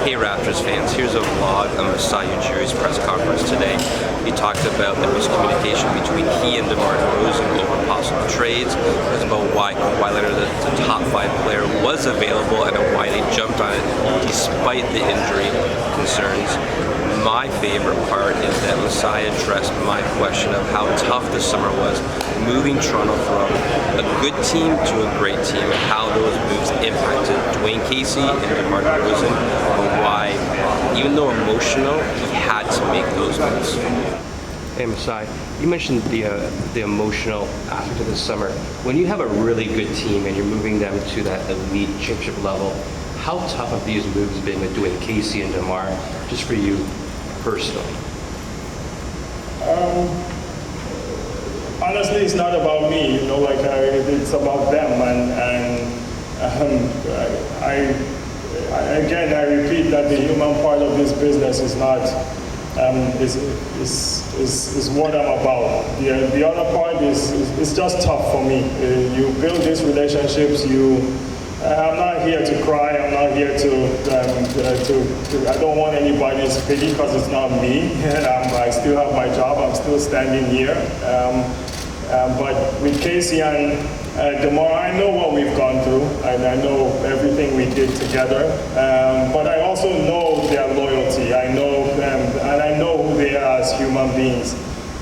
Hey Raptors fans, here's a vlog of Masai Ujiri's press conference today. He talked about the miscommunication between he and DeMar DeRozan over possible trades. It was about why Kawhi Leonard, the top 5 player, was available and why they jumped on it despite the injury concerns. My favorite part is that Masai addressed my question of how tough the summer was, moving Toronto from a good team to a great team, and how those moves impacted Dwayne Casey and DeMar DeRozan, and why, even though emotional, he had to make those moves. Hey Masai, you mentioned the emotional aspect of the summer. When you have a really good team and you're moving them to that elite championship level, how tough have these moves been with Dwayne Casey and DeMar, just for you personally? Honestly, it's not about me, it's about them, and I repeat that the human part of this business is not is what I'm about. The other part is just tough for me. You build these relationships. I'm not here to cry. I'm not here to I don't want anybody's pity because it's not me. I still have my job. I'm still standing here. But with Casey and DeMar, I know what we've gone through, and I know everything we did together. But I also know their loyalty. I know them, and I know who they are as human beings.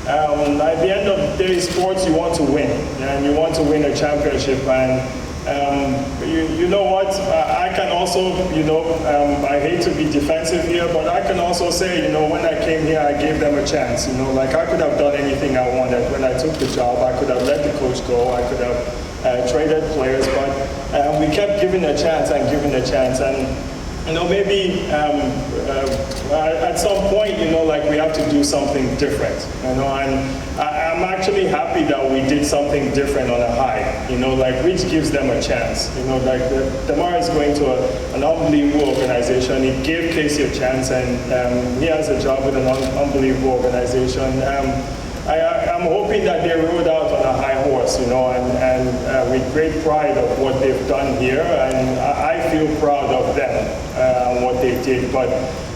At the end of the day, sports, you want to win, and you want to win a championship. And you know what? I can also, I hate to be defensive here, but I can also say, when I came here, I gave them a chance. I could have done anything I wanted when I took the job. I could have let the coach go. I could have traded players, but we kept giving a chance and giving a chance. And maybe at some point, we have to do something different, and I'm actually happy that we did something different on a high, which gives them a chance. DeMar is going to an unbelievable organization. He gave Casey a chance, and he has a job with an unbelievable organization. I'm hoping that they rode out on a high horse, and with great pride of what they've done here, and I feel proud of them, what they did. But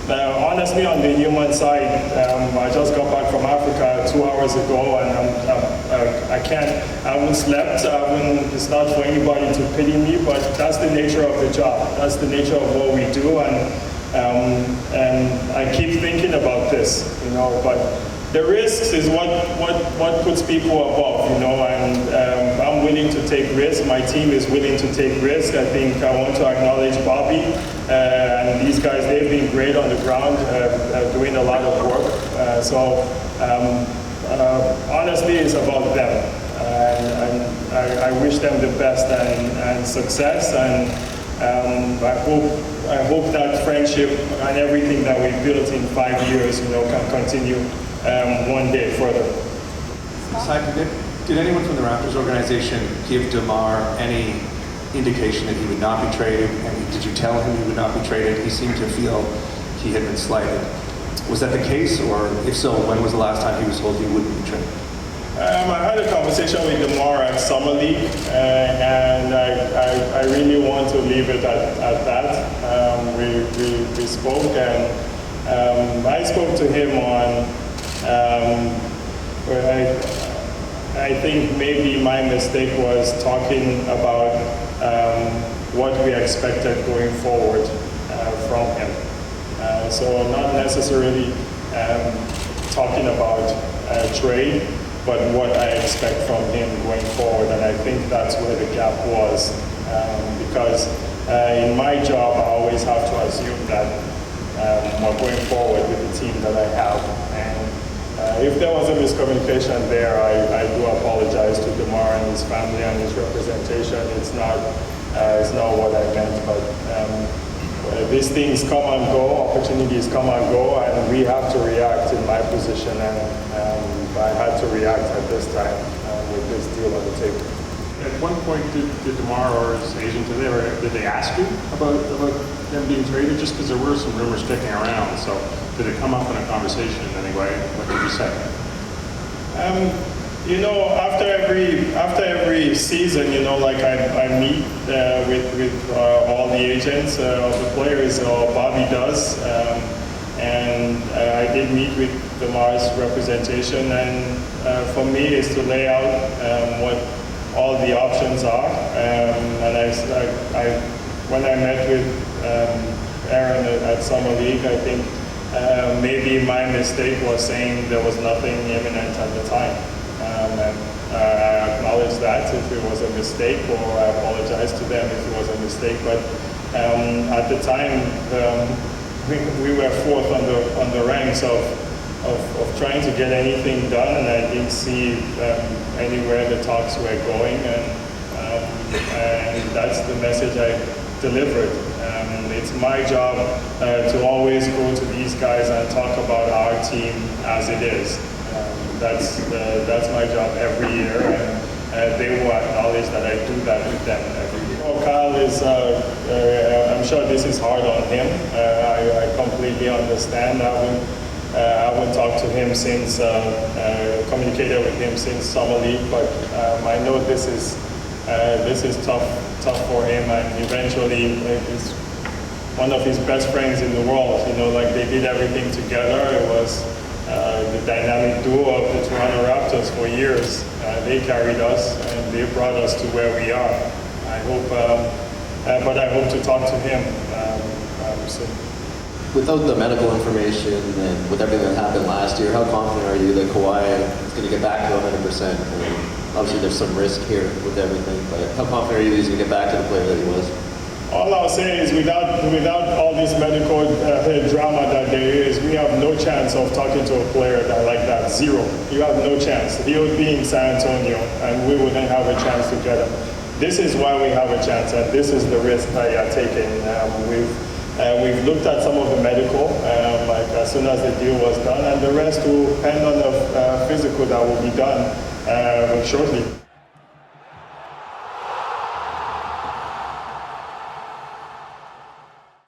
honestly, on the human side, I just got back from Africa 2 hours ago, and I haven't slept. It's not for anybody to pity me, but that's the nature of the job. That's the nature of what we do, and I keep thinking about this, but the risks is what puts people above, and I'm willing to take risks. My team is willing to take risks. I think I want to acknowledge Bobby and these guys. They've been great on the ground, doing a lot of work. Honestly, it's about them. And I wish them the best and success. And I hope that friendship and everything that we built in 5 years, can continue one day further. Did anyone from the Raptors organization give DeMar any indication that he would not be traded? And did you tell him he would not be traded? He seemed to feel he had been slighted. Was that the case, or if so, when was the last time he was told he wouldn't be traded? I had a conversation with DeMar at Summer League, and I really want to leave it at that. We spoke, and I spoke to him on I think maybe my mistake was talking about what we expected going forward from him. So not necessarily talking about trade, but what I expect from him going forward. And I think that's where the gap was, because in my job, I always have to assume that we're going forward with the team that I have. And if there was a miscommunication there, I do apologize to DeMar and his family and his representation. It's not what I meant, but these things come and go, opportunities come and go, and we have to react in my position, and I had to react at this time with this deal on the table. At one point, did DeMar or his agent, did they ask you about them being traded? Just because there were some rumors kicking around, so did it come up in a conversation in any way? What did you say? After every season, I meet with all the agents of the players, or Bobby does. does. And I did meet with DeMar's representation, and for me is to lay out what all the options are. And when I met with Aaron at Summer League, I think maybe my mistake was saying there was nothing imminent at the time. And I acknowledge that if it was a mistake, or I apologize to them if it was a mistake. But at the time, we were fourth on the ranks of trying to get anything done, and I didn't see anywhere the talks were going, and that's the message I delivered. It's my job to always go to these guys and talk about our team as it is. That's my job every year, and they will acknowledge that I do that with them every year. Well, Kyle is, I'm sure this is hard on him. I completely understand. I haven't talked to him since, communicated with him since Summer League, but I know this is tough for him, and eventually it's one of his best friends in the world. You know, like they did everything together. It was the dynamic duo of the Toronto Raptors for years. They carried us and they brought us to where we are. I hope, but I hope to talk to him soon. Without the medical information and with everything that happened last year, how confident are you that Kawhi is going to get back to 100%? Obviously, there's some risk here with everything, but how confident are you that he's going to get back to the player that he was? All I'll say is without all this medical drama that there is, we have no chance of talking to a player like that. Zero. You have no chance. He would be in San Antonio, and we wouldn't have a chance to get him. This is why we have a chance, and this is the risk that you're taking. We've looked at some of the medical, like as soon as the deal was done, and the rest will depend on the physical that will be done shortly.